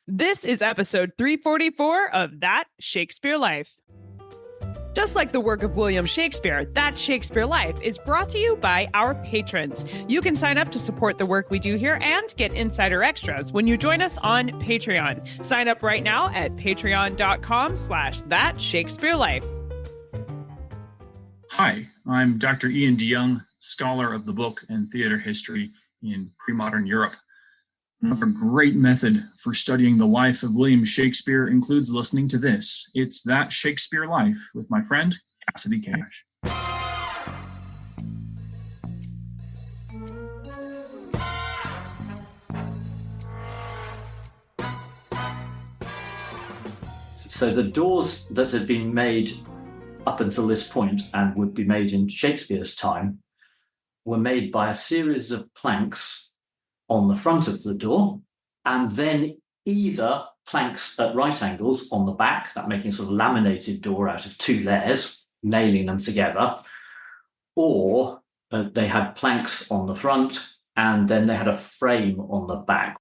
This is episode 344 of That Shakespeare Life. Just like the work of William Shakespeare, That Shakespeare Life is brought to you by our patrons. You can sign up to support the work we do here and get insider extras when you join us on Patreon. Sign up right now at patreon.com/thatshakespearelife. Hi, I'm Dr. Ian DeYoung, scholar of the book and theater history in pre-modern Europe. Another great method for studying the life of William Shakespeare includes listening to this. It's That Shakespeare Life with my friend, Cassidy Cash. So the doors that had been made up until this point and would be made in Shakespeare's time were made by a series of planks on the front of the door, and then either planks at right angles on the back, that making sort of laminated door out of two layers, nailing them together, or they had planks on the front, and then they had a frame on the back.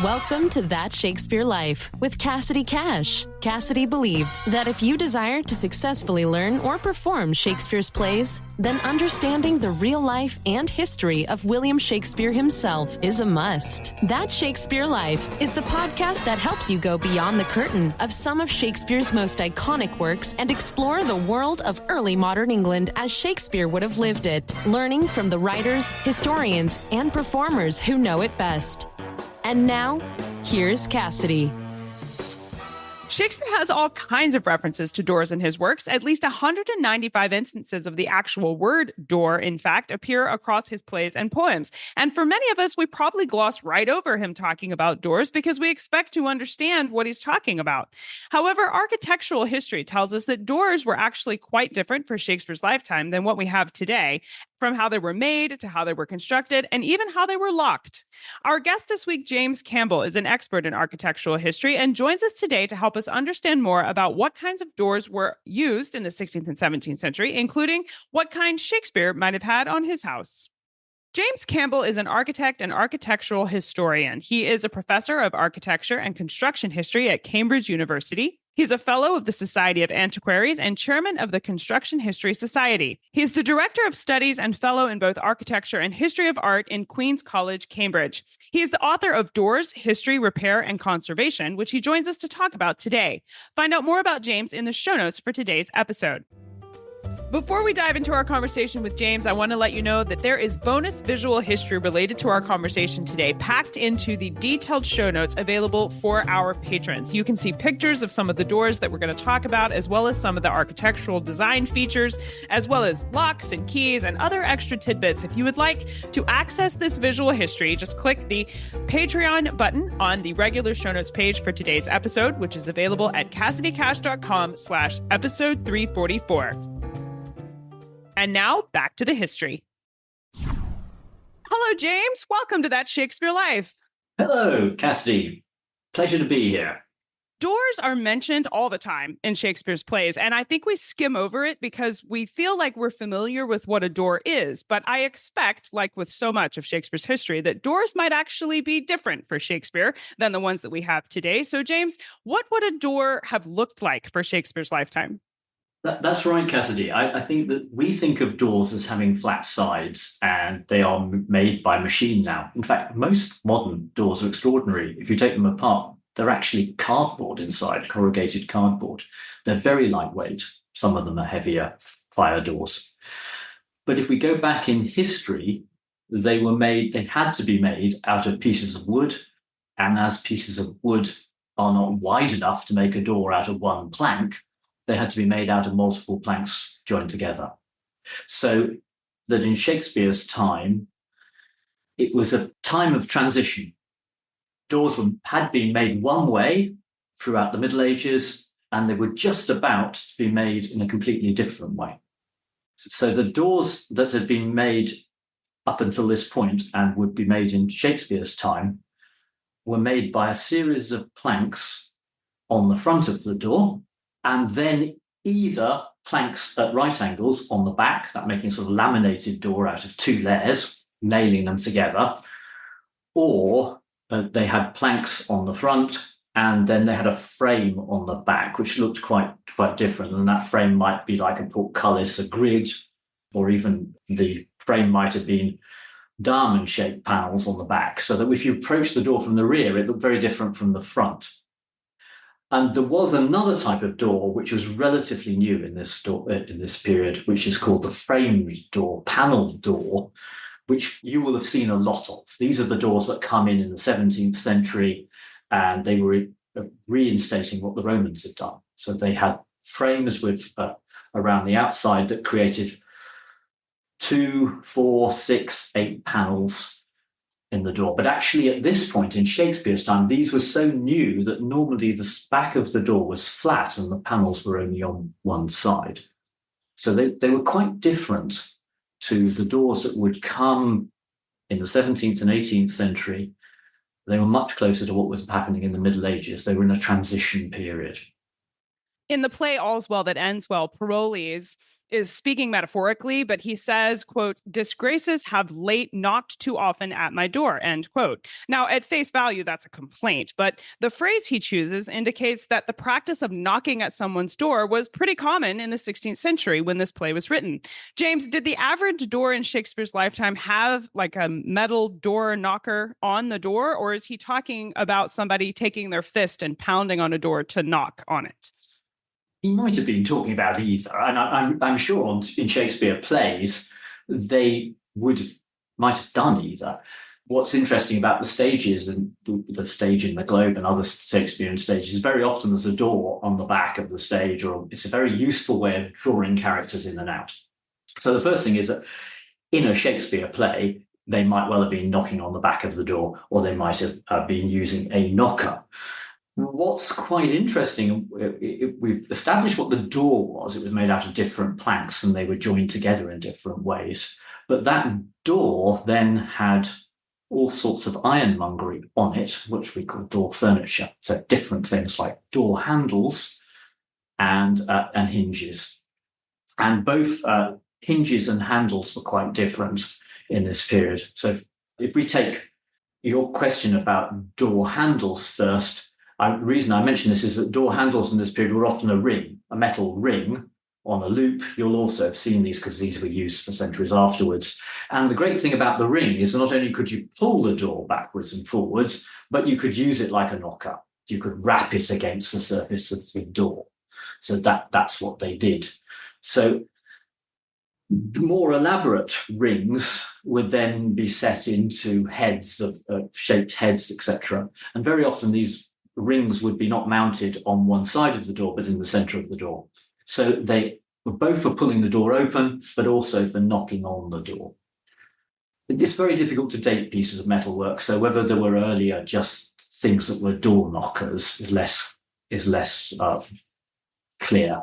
Welcome to That Shakespeare Life with Cassidy Cash. Cassidy believes that if you desire to successfully learn or perform Shakespeare's plays, then understanding the real life and history of William Shakespeare himself is a must. That Shakespeare Life is the podcast that helps you go beyond the curtain of some of Shakespeare's most iconic works and explore the world of early modern England as Shakespeare would have lived it, learning from the writers, historians, and performers who know it best. And now, here's Cassidy. Shakespeare has all kinds of references to doors in his works. At least 195 instances of the actual word door, in fact, appear across his plays and poems. And for many of us, we probably gloss right over him talking about doors because we expect to understand what he's talking about. However, architectural history tells us that doors were actually quite different for Shakespeare's lifetime than what we have today, from how they were made to how they were constructed and even how they were locked. Our guest this week, James Campbell, is an expert in architectural history and joins us today to help us understand more about what kinds of doors were used in the 16th and 17th century, including what kind Shakespeare might have had on his house. James Campbell is an architect and architectural historian. He is a professor of architecture and construction history at Cambridge University. He's a fellow of the Society of Antiquaries and chairman of the Construction History Society. He's the director of studies and fellow in both architecture and history of art in Queen's College, Cambridge. He is the author of Doors, History, Repair, and Conservation, which he joins us to talk about today. Find out more about James in the show notes for today's episode. Before we dive into our conversation with James, I want to let you know that there is bonus visual history related to our conversation today, packed into the detailed show notes available for our patrons. You can see pictures of some of the doors that we're going to talk about, as well as some of the architectural design features, as well as locks and keys and other extra tidbits. If you would like to access this visual history, just click the Patreon button on the regular show notes page for today's episode, which is available at CassidyCash.com/episode 344. And now, back to the history. Hello, James. Welcome to That Shakespeare Life. Hello, Cassidy. Pleasure to be here. Doors are mentioned all the time in Shakespeare's plays, and I think we skim over it because we feel like we're familiar with what a door is. But I expect, like with so much of Shakespeare's history, that doors might actually be different for Shakespeare than the ones that we have today. So, James, what would a door have looked like for Shakespeare's lifetime? That's right, Cassidy. I think that we think of doors as having flat sides, and they are made by machine now. In fact, most modern doors are extraordinary. If you take them apart, they're actually cardboard inside, corrugated cardboard. They're very lightweight. Some of them are heavier fire doors. But if we go back in history, they had to be made out of pieces of wood. And as pieces of wood are not wide enough to make a door out of one plank, they had to be made out of multiple planks joined together. So that in Shakespeare's time, it was a time of transition. Doors had been made one way throughout the Middle Ages, and they were just about to be made in a completely different way. So the doors that had been made up until this point and would be made in Shakespeare's time were made by a series of planks on the front of the door, and then either planks at right angles on the back, that making sort of laminated door out of two layers, nailing them together, or They had planks on the front, and then they had a frame on the back, which looked quite different. And that frame might be like a portcullis, a grid, or even the frame might have been diamond-shaped panels on the back, so that if you approach the door from the rear, it looked very different from the front. And there was another type of door which was relatively new in this period, which is called the framed door, panelled door, which you will have seen a lot of. These are the doors that come in the 17th century, and they were reinstating what the Romans had done. So they had frames with around the outside that created 2, 4, 6, 8 panels in the door. But actually, at this point in Shakespeare's time, these were so new that normally the back of the door was flat and the panels were only on one side. So they were quite different to the doors that would come in the 17th and 18th century. They were much closer to what was happening in the Middle Ages. They were in a transition period. In the play All's Well That Ends Well, Parolles is speaking metaphorically, but he says, quote, "Disgraces have late knocked too often at my door," end quote. Now, at face value, that's a complaint, but the phrase he chooses indicates that the practice of knocking at someone's door was pretty common in the 16th century when this play was written. James, did the average door in Shakespeare's lifetime have like a metal door knocker on the door, or is he talking about somebody taking their fist and pounding on a door to knock on it? He might have been talking about either, and I'm sure in Shakespeare plays they might have done either. What's interesting about the stages and the stage in the Globe and other Shakespearean stages is very often there's a door on the back of the stage, or it's a very useful way of drawing characters in and out. So the first thing is that in a Shakespeare play, they might well have been knocking on the back of the door, or they might have been using a knocker. What's quite interesting, we've established what the door was. It was made out of different planks and they were joined together in different ways. But that door then had all sorts of ironmongery on it, which we call door furniture. So different things like door handles and hinges. And both hinges and handles were quite different in this period. So if we take your question about door handles first, the reason I mention this is that door handles in this period were often a metal ring on a loop. You'll also have seen these because these were used for centuries afterwards. And the great thing about the ring is not only could you pull the door backwards and forwards, but you could use it like a knocker. You could rap it against the surface of the door. So that's what they did. So the more elaborate rings would then be set into heads of shaped heads, etc. And very often these rings would be not mounted on one side of the door, but in the center of the door. So they were both for pulling the door open, but also for knocking on the door. It's very difficult to date pieces of metalwork, so whether there were earlier just things that were door knockers is less clear.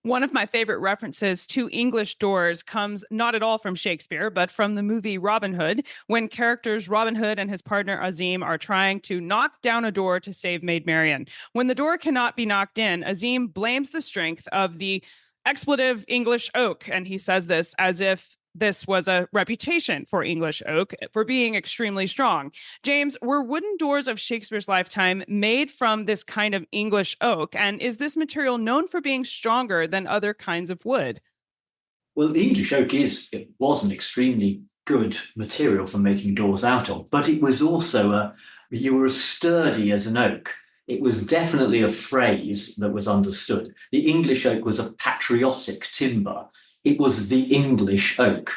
One of my favorite references to English doors comes not at all from Shakespeare, but from the movie Robin Hood, when characters Robin Hood and his partner Azim are trying to knock down a door to save Maid Marian. When the door cannot be knocked in, Azim blames the strength of the expletive English oak, and he says this as if this was a reputation for English oak for being extremely strong. James, were wooden doors of Shakespeare's lifetime made from this kind of English oak? And is this material known for being stronger than other kinds of wood? Well, the English oak was an extremely good material for making doors out of, but it was also you were as sturdy as an oak. It was definitely a phrase that was understood. The English oak was a patriotic timber. It was the English oak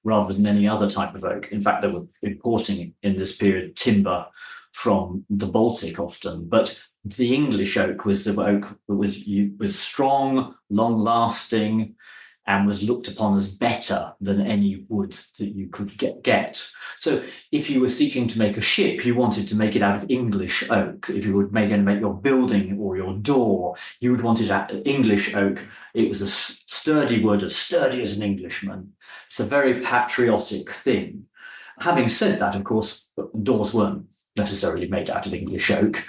rather than any other type of oak. In fact, they were importing in this period timber from the Baltic often, but the English oak was the oak that was strong, long-lasting, and was looked upon as better than any wood that you could get. So if you were seeking to make a ship, you wanted to make it out of English oak. If you were going to make your building or your door, you would want it out of English oak. It was a sturdy wood, as sturdy as an Englishman. It's a very patriotic thing. Having said that, of course, doors weren't necessarily made out of English oak.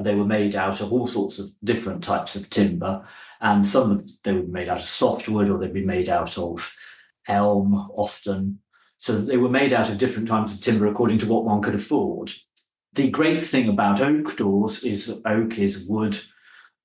They were made out of all sorts of different types of timber. And they would be made out of softwood, or they'd be made out of elm often. So they were made out of different types of timber according to what one could afford. The great thing about oak doors is that oak is wood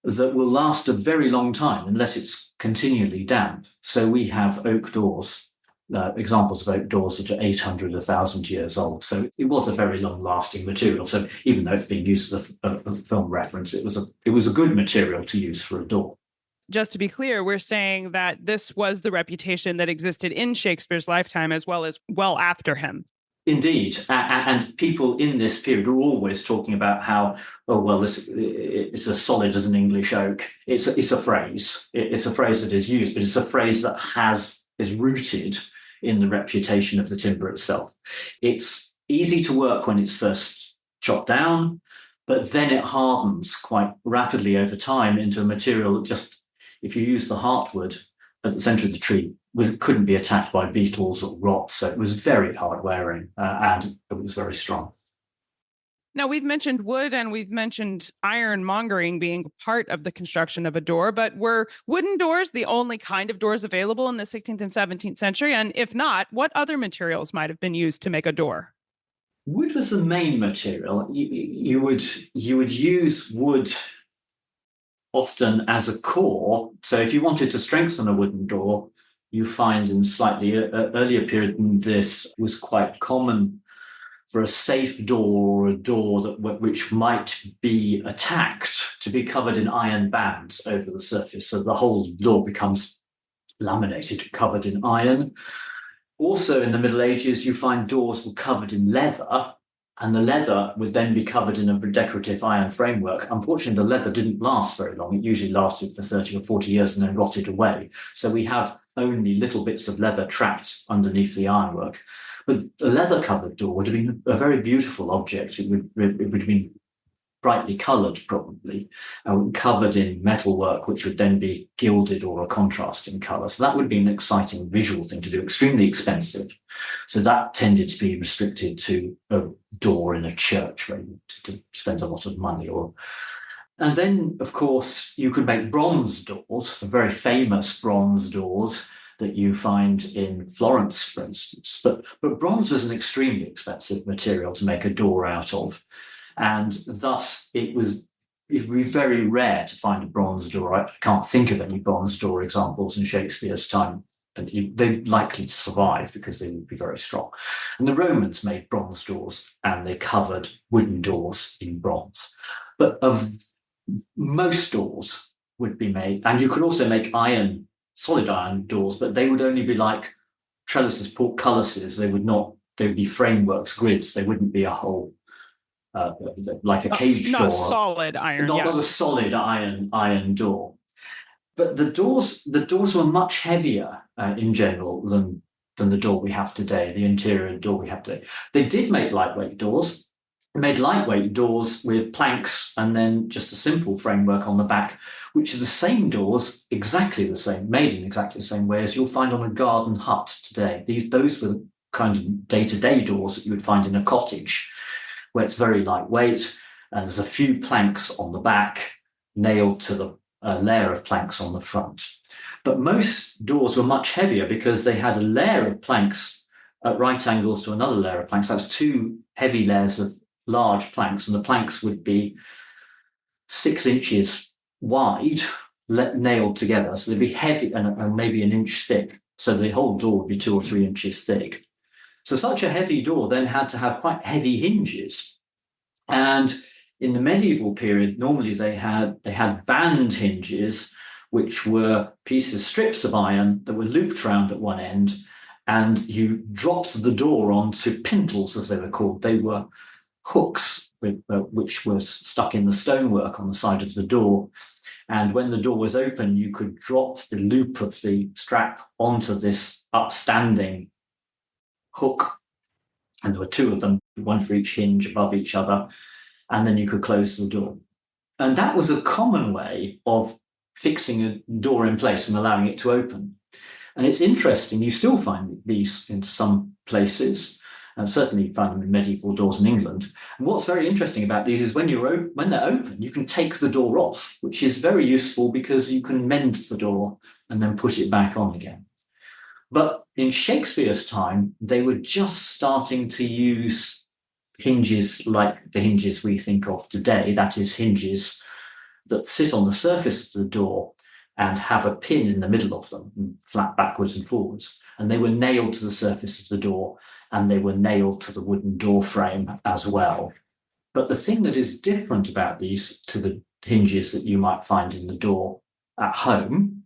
that will last a very long time unless it's continually damp. So we have oak doors, examples of oak doors that are 800, 1,000 years old. So it was a very long-lasting material. So even though it's being used as a film reference, it was a good material to use for a door. Just to be clear, we're saying that this was the reputation that existed in Shakespeare's lifetime as well as well after him. Indeed, and people in this period are always talking about how, oh well, it's as solid as an English oak. It's a phrase. It's a phrase that is used, but it's a phrase that is rooted in the reputation of the timber itself. It's easy to work when it's first chopped down, but then it hardens quite rapidly over time into a material that just, if you use the heartwood at the centre of the tree, couldn't be attacked by beetles or rot. So it was very hard wearing and it was very strong. Now, we've mentioned wood and we've mentioned ironmongering being part of the construction of a door, but were wooden doors the only kind of doors available in the 16th and 17th century? And if not, what other materials might have been used to make a door? Wood was the main material. You would use wood often as a core. So if you wanted to strengthen a wooden door, you find in slightly earlier period than this was quite common for a safe door or a door which might be attacked to be covered in iron bands over the surface. So the whole door becomes laminated, covered in iron. Also in the Middle Ages, you find doors were covered in leather, and the leather would then be covered in a decorative iron framework. Unfortunately, the leather didn't last very long. It usually lasted for 30 or 40 years and then rotted away. So we have only little bits of leather trapped underneath the ironwork. But a leather-covered door would have been a very beautiful object. It would have been brightly coloured, probably, covered in metalwork, which would then be gilded or a contrasting colour. So that would be an exciting visual thing to do, extremely expensive. So that tended to be restricted to a door in a church where you had to spend a lot of money. And then, of course, you could make bronze doors, very famous bronze doors that you find in Florence, for instance. But bronze was an extremely expensive material to make a door out of. And thus, it would be very rare to find a bronze door. I can't think of any bronze door examples in Shakespeare's time. And they're likely to survive because they would be very strong. And the Romans made bronze doors and they covered wooden doors in bronze. But of most doors would be made, and you could also make solid iron doors, but they would only be like trellises, portcullises. They would be frameworks, grids. They wouldn't be a whole, like a cage door. Not solid iron. Not a solid iron door. But the doors were much heavier in general than the door we have today, the interior door we have today. They did make lightweight doors. They made lightweight doors with planks and then just a simple framework on the back, which are the same doors, exactly the same, made in exactly the same way as you'll find on a garden hut today. those were the kind of day-to-day doors that you would find in a cottage, where it's very lightweight and there's a few planks on the back nailed to the layer of planks on the front. But most doors were much heavier because they had a layer of planks at right angles to another layer of planks. That's two heavy layers of large planks, and the planks would be 6 inches wide, nailed together. So they'd be heavy and maybe an inch thick. So the whole door would be 2 or 3 inches thick. So such a heavy door then had to have quite heavy hinges. And in the medieval period, normally they had band hinges, which were strips of iron that were looped round at one end, and you dropped the door onto pintles, as they were called. They were hooks which was stuck in the stonework on the side of the door. And when the door was open, you could drop the loop of the strap onto this upstanding hook. And there were two of them, one for each hinge above each other. And then you could close the door. And that was a common way of fixing a door in place and allowing it to open. And it's interesting, you still find these in some places, and certainly you find them in medieval doors in England. And what's very interesting about these is when they're open, you can take the door off, which is very useful because you can mend the door and then put it back on again. But in Shakespeare's time, they were just starting to use hinges like the hinges we think of today, that is, hinges that sit on the surface of the door and have a pin in the middle of them, flat backwards and forwards. And they were nailed to the surface of the door, and they were nailed to the wooden door frame as well. But the thing that is different about these to the hinges that you might find in the door at home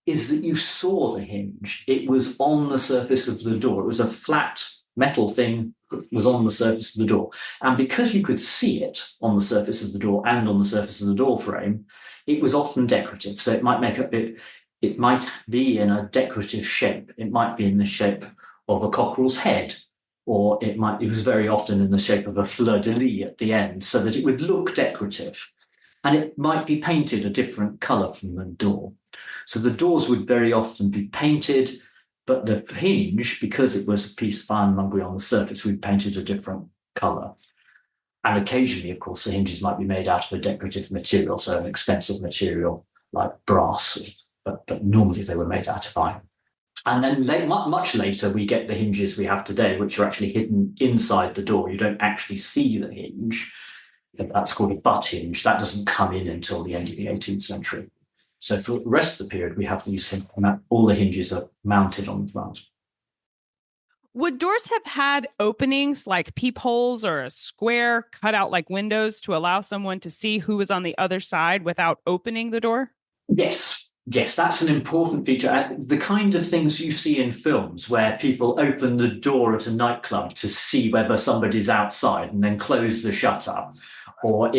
is that you saw the hinge. It was on the surface of the door. It was a flat metal thing that was on the surface of the door. And because you could see it on the surface of the door and on the surface of the door frame, it was often decorative. So it might it might be in a decorative shape. It might be in the shape of a cockerel's head, or it was very often in the shape of a fleur-de-lis at the end, so that it would look decorative. And it might be painted a different colour from the door. So the doors would very often be painted, but the hinge, because it was a piece of ironmongery on the surface, would be painted a different colour. And occasionally, of course, the hinges might be made out of a decorative material, so an expensive material like brass, but normally they were made out of iron. And then much later, we get the hinges we have today, which are actually hidden inside the door. You don't actually see the hinge. That's called a butt hinge. That doesn't come in until the end of the 18th century. So for the rest of the period, we have these hinges, and all the hinges are mounted on the front. Would doors have had openings like peepholes or a square cut out like windows to allow someone to see who was on the other side without opening the door? Yes, that's an important feature. The kind of things you see in films where people open the door at a nightclub to see whether somebody's outside and then close the shutter, or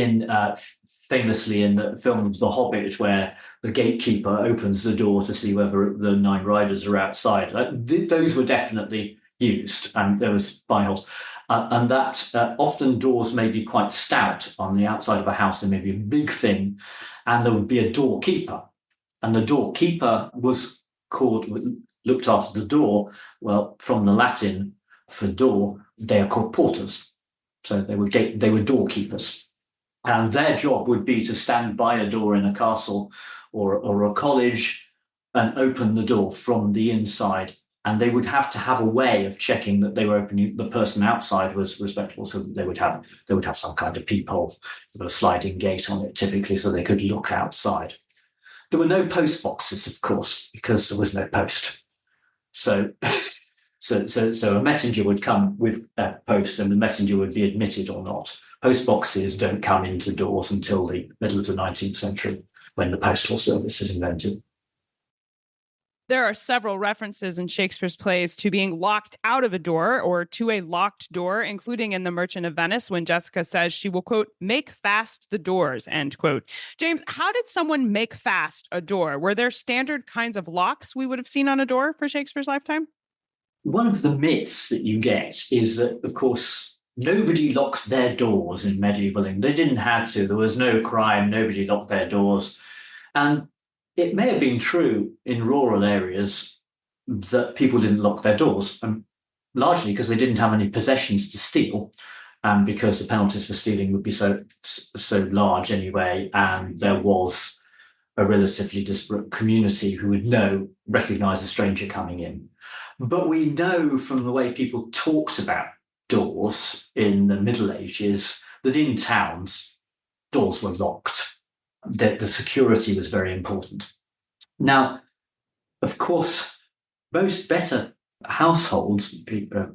famously in the film The Hobbit, where the gatekeeper opens the door to see whether the 9 riders are outside. Those were definitely used, and there was spyholes. And that often doors may be quite stout on the outside of a house. There may be a big thing, and there would be a doorkeeper. And the doorkeeper looked after the door. Well, from the Latin for door, they are called porters. So they were doorkeepers. And their job would be to stand by a door in a castle or a college and open the door from the inside. And they would have to have a way of checking that they were opening, the person outside was respectable. So they would have some kind of peephole with a sliding gate on it, typically, so they could look outside. There were no post boxes, of course, because there was no post. So a messenger would come with a post, and the messenger would be admitted or not. Post boxes don't come into doors until the middle of the 19th century, when the postal service is invented. There are several references in Shakespeare's plays to being locked out of a door or to a locked door, including in The Merchant of Venice, when Jessica says she will, quote, make fast the doors, end quote. James, how did someone make fast a door? Were there standard kinds of locks we would have seen on a door for Shakespeare's lifetime? One of the myths that you get is that, of course, nobody locked their doors in medieval England. They didn't have to. There was no crime. Nobody locked their doors. And it may have been true in rural areas that people didn't lock their doors, largely because they didn't have any possessions to steal, and because the penalties for stealing would be so large anyway, and there was a relatively disparate community who would recognize a stranger coming in. But we know from the way people talked about doors in the Middle Ages that in towns, doors were locked. That the security was very important. Now, of course, most better households,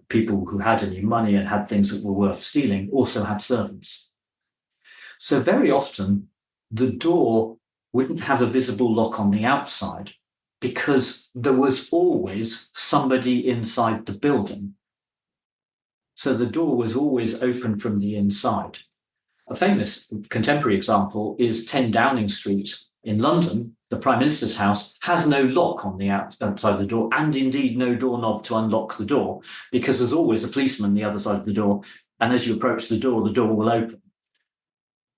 people who had any money and had things that were worth stealing, also had servants. So very often, the door wouldn't have a visible lock on the outside because there was always somebody inside the building. So the door was always open from the inside. A famous contemporary example is 10 Downing Street in London. The Prime Minister's house has no lock on the outside of the door, and indeed no doorknob to unlock the door, because there's always a policeman on the other side of the door, and as you approach the door will open.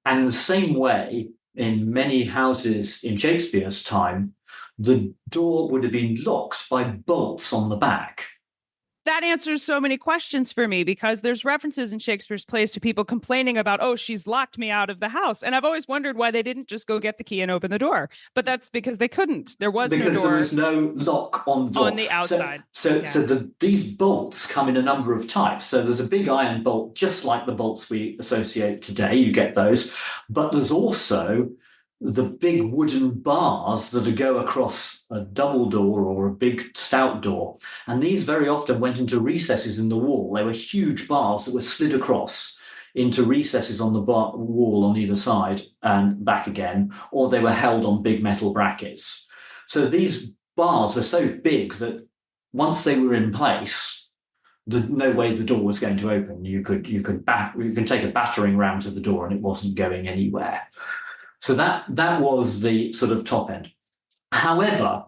And in the same way, in many houses in Shakespeare's time, the door would have been locked by bolts on the back. That answers so many questions for me because there's references in Shakespeare's plays to people complaining about, oh, she's locked me out of the house. And I've always wondered why they didn't just go get the key and open the door. But that's because they couldn't. There was no door. Because there was no lock on the door. On the outside. So these bolts come in a number of types. So there's a big iron bolt, just like the bolts we associate today. You get those. But there's also the big wooden bars that go across a double door or a big stout door. And these very often went into recesses in the wall. They were huge bars that were slid across into recesses on the wall on either side and back again, or they were held on big metal brackets. So these bars were so big that once they were in place, no way the door was going to open. You could take a battering ram to the door and it wasn't going anywhere. So that was the sort of top end. However,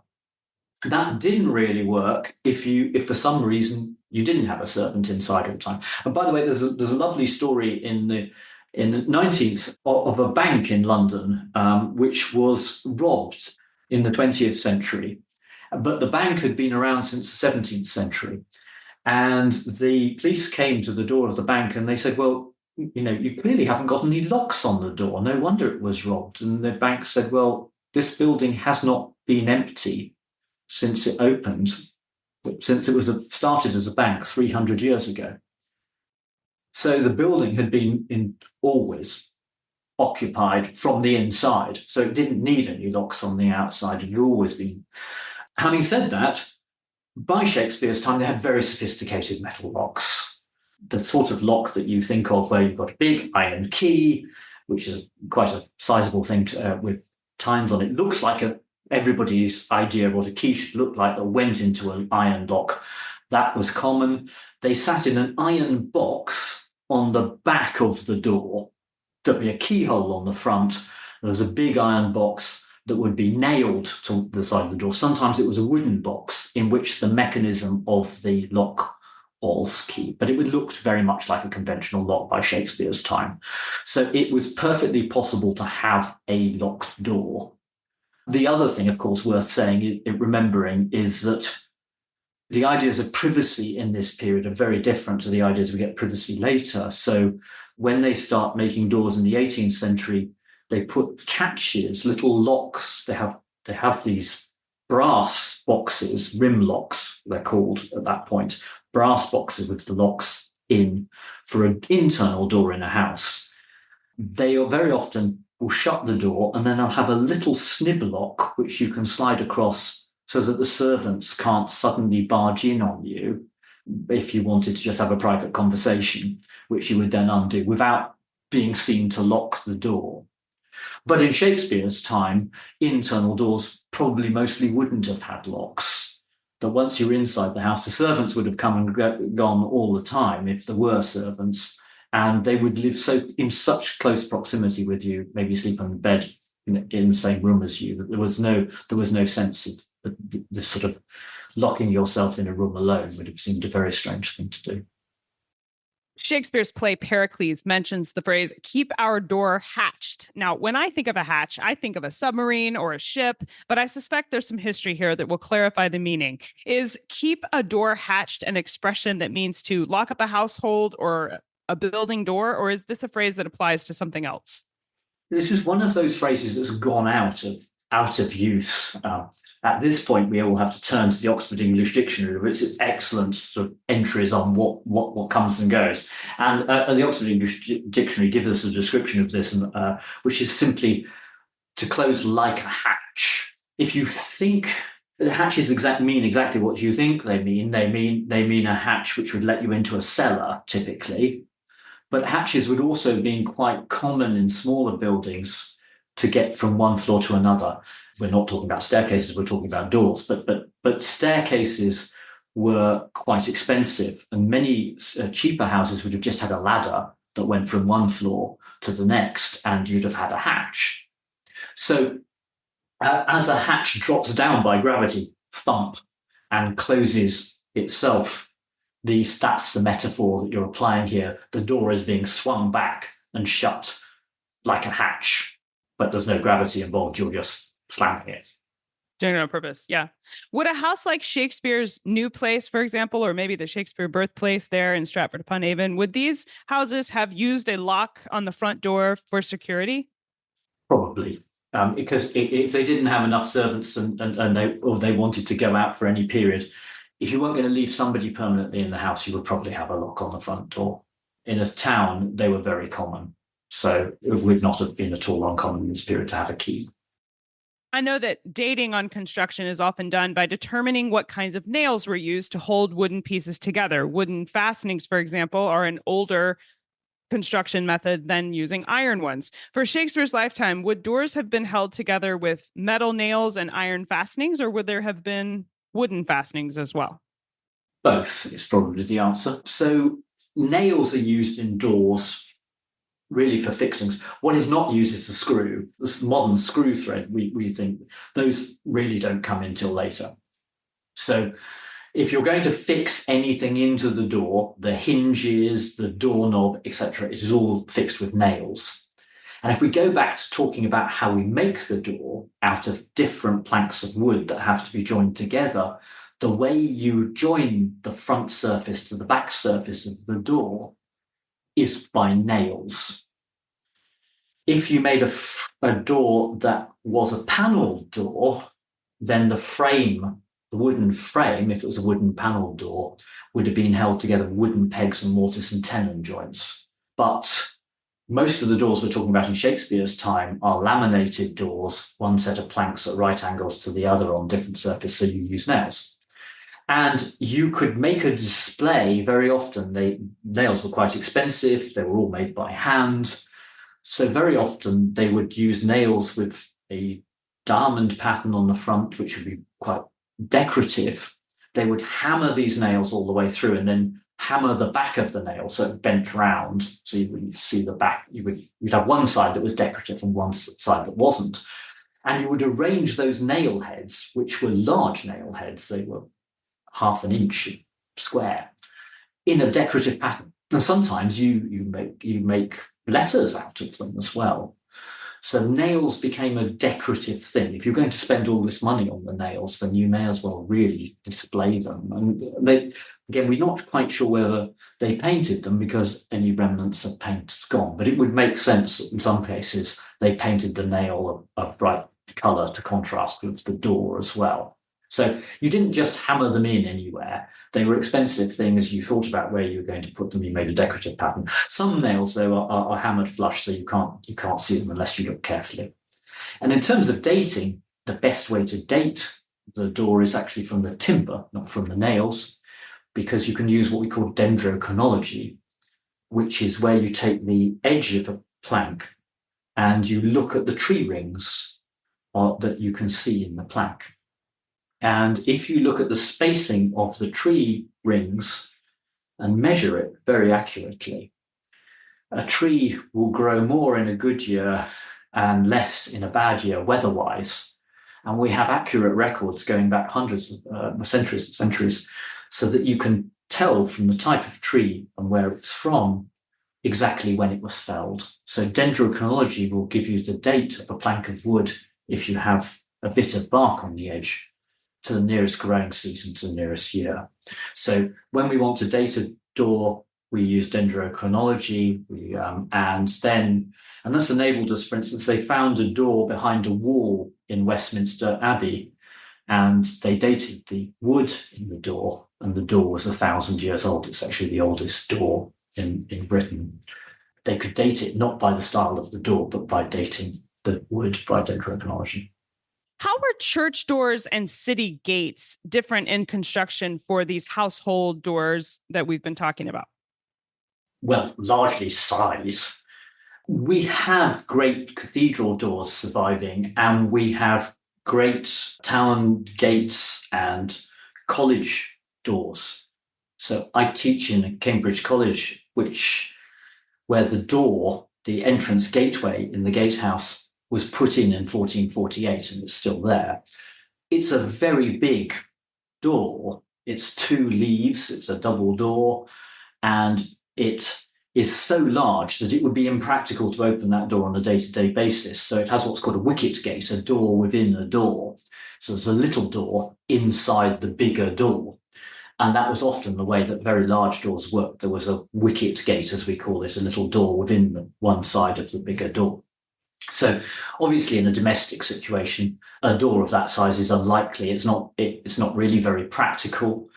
that didn't really work if for some reason you didn't have a servant inside all the time. And by the way, there's a lovely story in the 19th of a bank in London, which was robbed in the 20th century. But the bank had been around since the 17th century. And the police came to the door of the bank and they said, well, you clearly haven't got any locks on the door. No wonder it was robbed. And the bank said, well, this building has not been empty since it opened, since it was started as a bank 300 years ago. So the building had been always occupied from the inside. So it didn't need any locks on the outside. It had always been. Having said that, by Shakespeare's time, they had very sophisticated metal locks. The sort of lock that you think of where you've got a big iron key, which is quite a sizable thing with tines on it. Looks like everybody's idea of what a key should look like that went into an iron lock. That was common. They sat in an iron box on the back of the door. There'd be a keyhole on the front. There was a big iron box that would be nailed to the side of the door. Sometimes it was a wooden box in which the mechanism of the lock was key, but it looked very much like a conventional lock by Shakespeare's time. So it was perfectly possible to have a locked door. The other thing, of course, worth saying, remembering, is that the ideas of privacy in this period are very different to the ideas we get privacy later. So when they start making doors in the 18th century, they put catches, little locks. They have these brass boxes, rim locks, they're called at that point, brass boxes with the locks in for an internal door in a house. They are very often will shut the door and then they'll have a little snib lock which you can slide across so that the servants can't suddenly barge in on you if you wanted to just have a private conversation, which you would then undo without being seen to lock the door. But in Shakespeare's time, internal doors probably mostly wouldn't have had locks. That once you're inside the house, the servants would have come and gone all the time if there were servants, and they would live in such close proximity with you, maybe sleep on the bed in the same room as you, that there was no sense of this sort of locking yourself in a room alone would have seemed a very strange thing to do. Shakespeare's play Pericles mentions the phrase, keep our door hatched. Now, when I think of a hatch, I think of a submarine or a ship, but I suspect there's some history here that will clarify the meaning. Is keep a door hatched an expression that means to lock up a household or a building door, or is this a phrase that applies to something else? This is one of those phrases that's gone out of use. At this point, we all have to turn to the Oxford English Dictionary, which is excellent sort of entries on what comes and goes. And the Oxford English Dictionary gives us a description of this, which is simply to close like a hatch. If you think the hatches mean exactly what you think they mean a hatch which would let you into a cellar, typically. But hatches would also be quite common in smaller buildings to get from one floor to another. We're not talking about staircases, we're talking about doors, but staircases were quite expensive, and many cheaper houses would have just had a ladder that went from one floor to the next, and you'd have had a hatch. So as a hatch drops down by gravity, thump, and closes itself, that's the metaphor that you're applying here. The door is being swung back and shut like a hatch, but there's no gravity involved. You're just slamming it. Doing it on purpose. Yeah. Would a house like Shakespeare's New Place, for example, or maybe the Shakespeare birthplace there in Stratford-upon-Avon, would these houses have used a lock on the front door for security? Probably. Because if they didn't have enough servants and they wanted to go out for any period, if you weren't going to leave somebody permanently in the house, you would probably have a lock on the front door. In a town, they were very common. So it would not have been at all uncommon in this period to have a key. I know that dating on construction is often done by determining what kinds of nails were used to hold wooden pieces together. Wooden fastenings, for example, are an older construction method than using iron ones. For Shakespeare's lifetime, would doors have been held together with metal nails and iron fastenings, or would there have been wooden fastenings as well? Both is probably the answer. So nails are used in doors really for fixings. What is not used is the screw. This modern screw thread, we think, those really don't come in till later. So if you're going to fix anything into the door, the hinges, the doorknob, etc., it is all fixed with nails. And if we go back to talking about how we make the door out of different planks of wood that have to be joined together, the way you join the front surface to the back surface of the door is by nails. If you made a door that was a panelled door, then the wooden frame, if it was a wooden panelled door, would have been held together with wooden pegs and mortise and tenon joints. But most of the doors we're talking about in Shakespeare's time are laminated doors, one set of planks at right angles to the other on different surfaces, so you use nails. And you could make a display very often. Nails were quite expensive. They were all made by hand. So very often they would use nails with a diamond pattern on the front, which would be quite decorative. They would hammer these nails all the way through and then hammer the back of the nail so it bent round. So you wouldn't see the back. You'd have one side that was decorative and one side that wasn't. And you would arrange those nail heads, which were large nail heads. They were half an inch square, in a decorative pattern. And sometimes you make letters out of them as well. So nails became a decorative thing. If you're going to spend all this money on the nails, then you may as well really display them. And again, we're not quite sure whether they painted them because any remnants of paint have gone, but it would make sense that in some cases they painted the nail a bright colour to contrast with the door as well. So you didn't just hammer them in anywhere. They were expensive things. You thought about where you were going to put them. You made a decorative pattern. Some nails, though, are hammered flush, so you can't see them unless you look carefully. And in terms of dating, the best way to date the door is actually from the timber, not from the nails, because you can use what we call dendrochronology, which is where you take the edge of a plank and you look at the tree rings that you can see in the plank. And if you look at the spacing of the tree rings and measure it very accurately, a tree will grow more in a good year and less in a bad year weather-wise. And we have accurate records going back hundreds of centuries, so that you can tell from the type of tree and where it's from exactly when it was felled. So dendrochronology will give you the date of a plank of wood if you have a bit of bark on the edge, to the nearest growing season, to the nearest year. So when we want to date a door, we use dendrochronology, and that's enabled us, for instance, they found a door behind a wall in Westminster Abbey, and they dated the wood in the door, and the door was 1,000 years old. It's actually the oldest door in Britain. They could date it not by the style of the door, but by dating the wood by dendrochronology. How were church doors and city gates different in construction for these household doors that we've been talking about? Well, largely size. We have great cathedral doors surviving, and we have great town gates and college doors. So I teach in a Cambridge college, where the door, the entrance gateway in the gatehouse, was put in 1448, and it's still there. It's a very big door. It's 2 leaves, it's a double door, and it is so large that it would be impractical to open that door on a day-to-day basis. So it has what's called a wicket gate, a door within a door. So there's a little door inside the bigger door. And that was often the way that very large doors worked. There was a wicket gate, as we call it, a little door within one side of the bigger door. So obviously in a domestic situation, a door of that size is unlikely. It's not really very practical.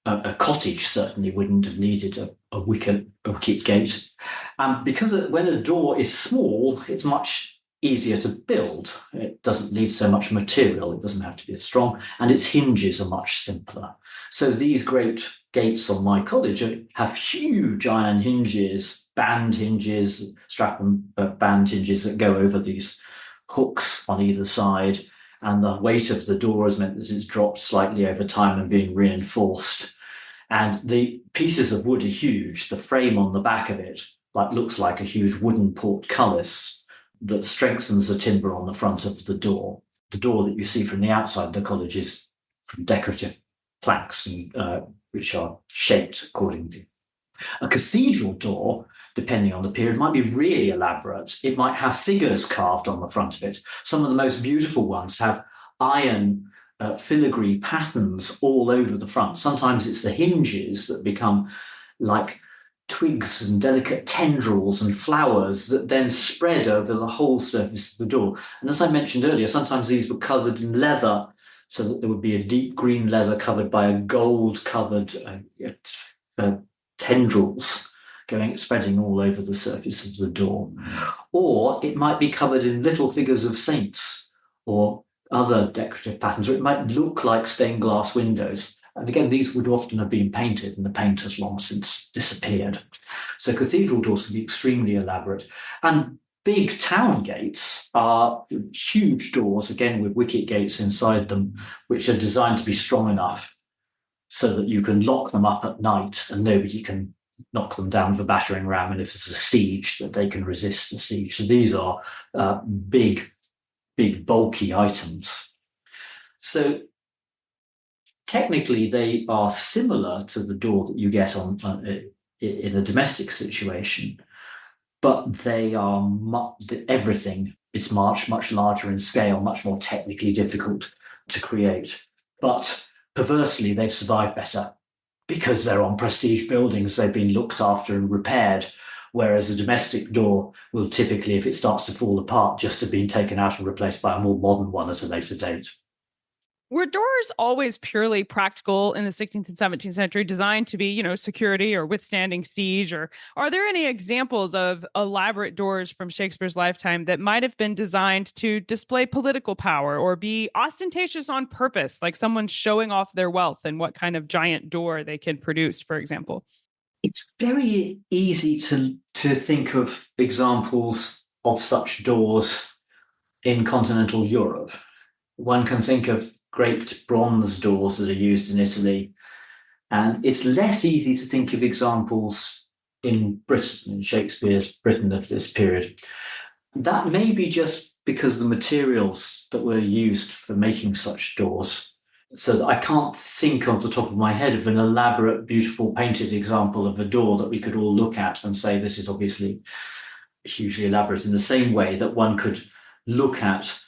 A cottage certainly wouldn't have needed a wicket gate. And because when a door is small, it's much easier to build. It doesn't need so much material. It doesn't have to be as strong, and its hinges are much simpler. So these great gates on my college have huge iron hinges, band hinges, strap and band hinges that go over these hooks on either side. And the weight of the door has meant that it's dropped slightly over time and being reinforced. And the pieces of wood are huge. The frame on the back of it looks like a huge wooden portcullis that strengthens the timber on the front of the door. The door that you see from the outside of the college is from decorative planks, which are shaped accordingly. A cathedral door, depending on the period, might be really elaborate. It might have figures carved on the front of it. Some of the most beautiful ones have iron filigree patterns all over the front. Sometimes it's the hinges that become like twigs and delicate tendrils and flowers that then spread over the whole surface of the door. And as I mentioned earlier, sometimes these were covered in leather, so that there would be a deep green leather covered by a gold-covered tendrils spreading all over the surface of the door. Or it might be covered in little figures of saints or other decorative patterns, or it might look like stained glass windows. And again, these would often have been painted, and the paint has long since disappeared. So cathedral doors can be extremely elaborate. And big town gates are huge doors, again, with wicket gates inside them, which are designed to be strong enough so that you can lock them up at night and nobody can knock them down with a battering ram. And if there's a siege, that they can resist the siege. So these are big, bulky items. So technically, they are similar to the door that you get in a domestic situation, but they are everything is much larger in scale, much more technically difficult to create. But perversely, they've survived better because they're on prestige buildings. They've been looked after and repaired, whereas a domestic door will typically, if it starts to fall apart, just have been taken out and replaced by a more modern one at a later date. Were doors always purely practical in the 16th and 17th century, designed to be, security or withstanding siege? Or are there any examples of elaborate doors from Shakespeare's lifetime that might have been designed to display political power or be ostentatious on purpose, like someone showing off their wealth and what kind of giant door they can produce, for example? It's very easy to think of examples of such doors in continental Europe. One can think of great bronze doors that are used in Italy. And it's less easy to think of examples in Britain, in Shakespeare's Britain of this period. That may be just because the materials that were used for making such doors, so that I can't think off the top of my head of an elaborate, beautiful painted example of a door that we could all look at and say, this is obviously hugely elaborate, in the same way that one could look at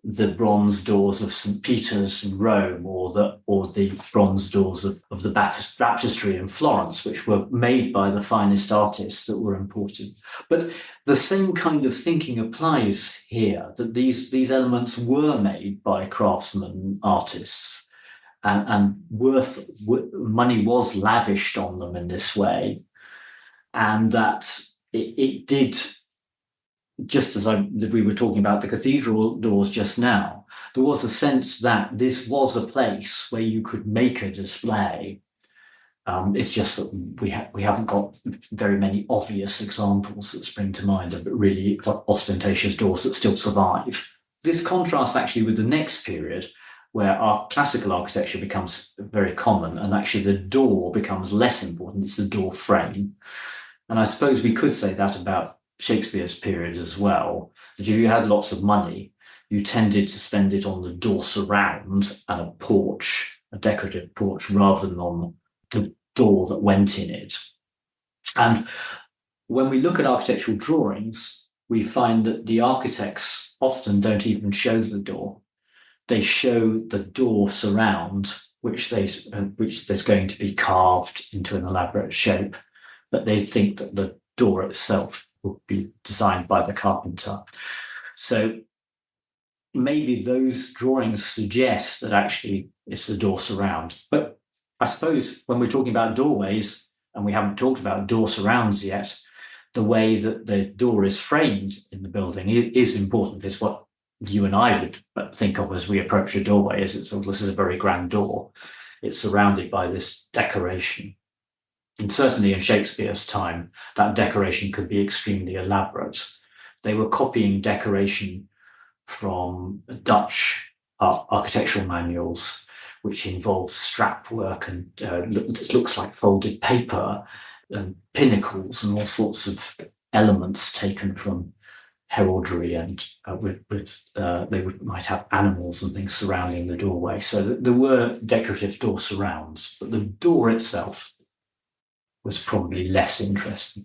the bronze doors of St. Peter's in Rome, or the bronze doors of the baptistry in Florence, which were made by the finest artists that were imported. But the same kind of thinking applies here, that these elements were made by craftsmen, artists, and money was lavished on them in this way, and that it did. Just as we were talking about the cathedral doors just now, there was a sense that this was a place where you could make a display. It's just that we haven't got very many obvious examples that spring to mind of really ostentatious doors that still survive. This contrasts actually with the next period, where our classical architecture becomes very common, and actually the door becomes less important. It's the door frame. And I suppose we could say that about Shakespeare's period as well, that if you had lots of money, you tended to spend it on the door surround and a porch, a decorative porch, rather than on the door that went in it. And when we look at architectural drawings, we find that the architects often don't even show the door. they show the door surround, which there's going to be carved into an elaborate shape, but they think that the door itself will be designed by the carpenter. So maybe those drawings suggest that actually it's the door surround. But I suppose when we're talking about doorways, and we haven't talked about door surrounds yet, the way that the door is framed in the building is important. It's what you and I would think of as we approach a doorway. This is a very grand door. It's surrounded by this decoration. And certainly in Shakespeare's time, that decoration could be extremely elaborate. They were copying decoration from Dutch architectural manuals, which involves strap work and it looks like folded paper and pinnacles and all sorts of elements taken from heraldry, and they might have animals and things surrounding the doorway. So there were decorative door surrounds, but the door itself was probably less interesting.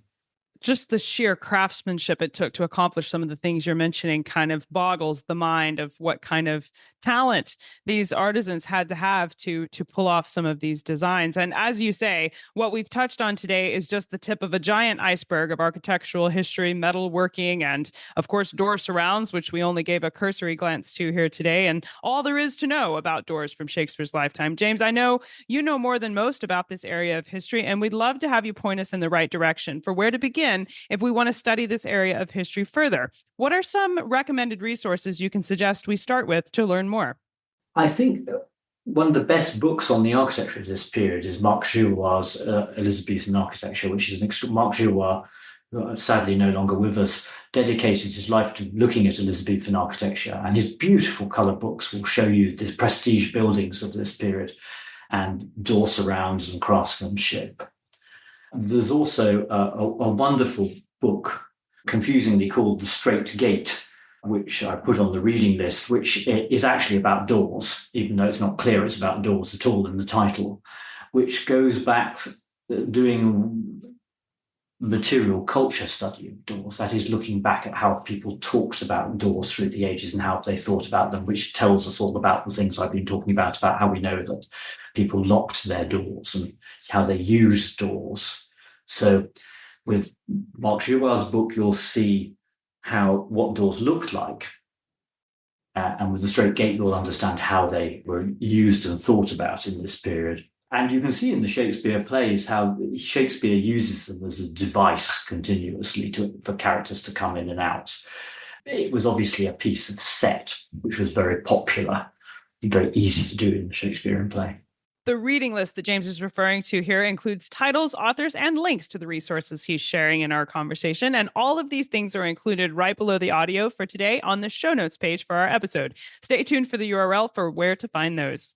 Just the sheer craftsmanship it took to accomplish some of the things you're mentioning kind of boggles the mind of what kind of talent these artisans had to have to pull off some of these designs. And as you say, what we've touched on today is just the tip of a giant iceberg of architectural history, metalworking, and of course, door surrounds, which we only gave a cursory glance to here today, and all there is to know about doors from Shakespeare's lifetime. James, I know you know more than most about this area of history, and we'd love to have you point us in the right direction for where to begin if we want to study this area of history further. What are some recommended resources you can suggest we start with to learn more? I think one of the best books on the architecture of this period is Marc Girouard's Elizabethan Architecture, which is Marc Girouard, sadly no longer with us, dedicated his life to looking at Elizabethan architecture. And his beautiful colour books will show you the prestige buildings of this period and door surrounds and craftsmanship. There's also a wonderful book, confusingly called The Straight Gate, which I put on the reading list, which is actually about doors, even though it's not clear it's about doors at all in the title, which goes back doing material culture study of doors. That is, looking back at how people talked about doors through the ages and how they thought about them, which tells us all about the things I've been talking about how we know that people locked their doors and how they used doors. So with Marc Girouard's book, you'll see what doors looked like. And with The Straight Gate, you'll understand how they were used and thought about in this period. And you can see in the Shakespeare plays how Shakespeare uses them as a device continuously for characters to come in and out. It was obviously a piece of set, which was very popular and very easy to do in the Shakespearean play. The reading list that James is referring to here includes titles, authors, and links to the resources he's sharing in our conversation. And all of these things are included right below the audio for today on the show notes page for our episode. Stay tuned for the URL for where to find those.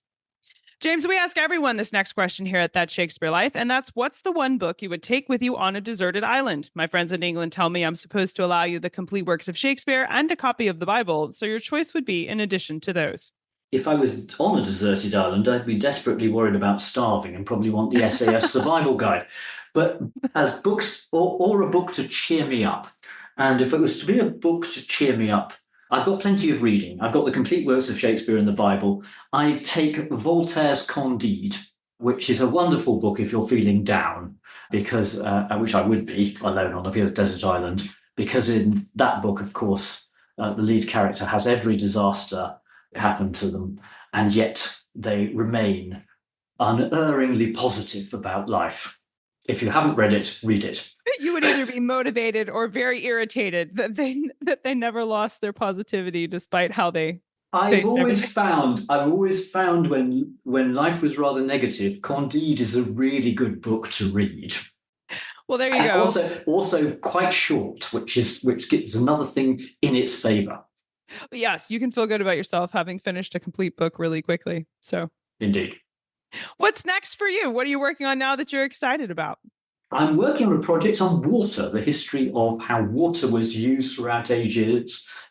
James, we ask everyone this next question here at That Shakespeare Life, and that's, what's the one book you would take with you on a deserted island? My friends in England tell me I'm supposed to allow you the complete works of Shakespeare and a copy of the Bible, so your choice would be in addition to those. If I was on a deserted island, I'd be desperately worried about starving and probably want the SAS survival guide. But as books or a book to cheer me up, and if it was to be a book to cheer me up, I've got plenty of reading. I've got the complete works of Shakespeare and the Bible. I take Voltaire's Candide, which is a wonderful book if you're feeling down, because which I would be alone on a desert island, because in that book, of course, the lead character has every disaster happen to them, and yet they remain unerringly positive about life. If you haven't read it, read it. You would either be motivated or very irritated that they never lost their positivity despite how they I've always found when life was rather negative, Candide is a really good book to read. Well, there you go. Also quite short, which gives another thing in its favor. Yes, you can feel good about yourself having finished a complete book really quickly. So, indeed. What's next for you? What are you working on now that you're excited about? I'm working on a project on water, the history of how water was used throughout the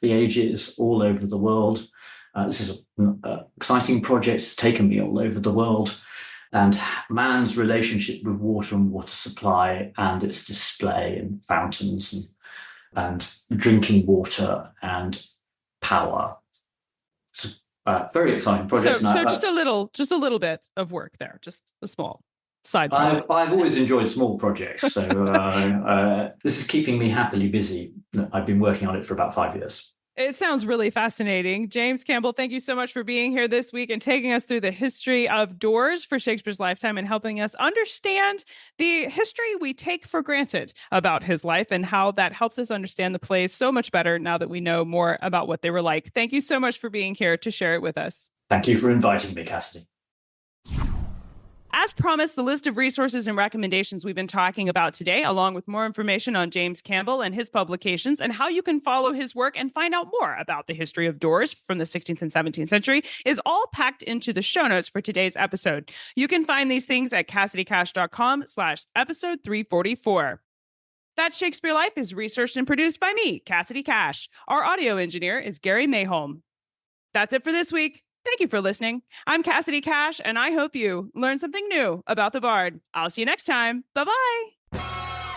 ages all over the world. This is an exciting project. It's taken me all over the world. And man's relationship with water and water supply and its display and fountains and drinking water and power. It's Very exciting project. So just a little bit of work there, just a small side project. I've always enjoyed small projects, so this is keeping me happily busy. I've been working on it for about 5 years. It sounds really fascinating. James Campbell, thank you so much for being here this week and taking us through the history of doors for Shakespeare's lifetime and helping us understand the history we take for granted about his life and how that helps us understand the plays so much better now that we know more about what they were like. Thank you so much for being here to share it with us. Thank you for inviting me, Cassidy. As promised, the list of resources and recommendations we've been talking about today, along with more information on James Campbell and his publications and how you can follow his work and find out more about the history of doors from the 16th and 17th century, is all packed into the show notes for today's episode. You can find these things at CassidyCash.com/episode 344. That's Shakespeare Life is researched and produced by me, Cassidy Cash. Our audio engineer is Gary Mayholm. That's it for this week. Thank you for listening. I'm Cassidy Cash, and I hope you learned something new about the Bard. I'll see you next time. Bye-bye.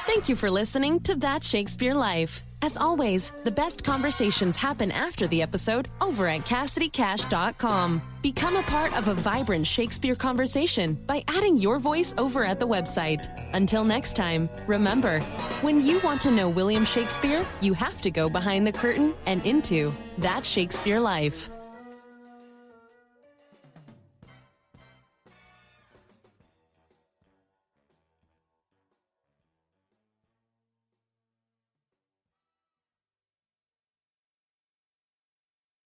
Thank you for listening to That Shakespeare Life. As always, the best conversations happen after the episode over at CassidyCash.com. Become a part of a vibrant Shakespeare conversation by adding your voice over at the website. Until next time, remember, when you want to know William Shakespeare, you have to go behind the curtain and into That Shakespeare Life.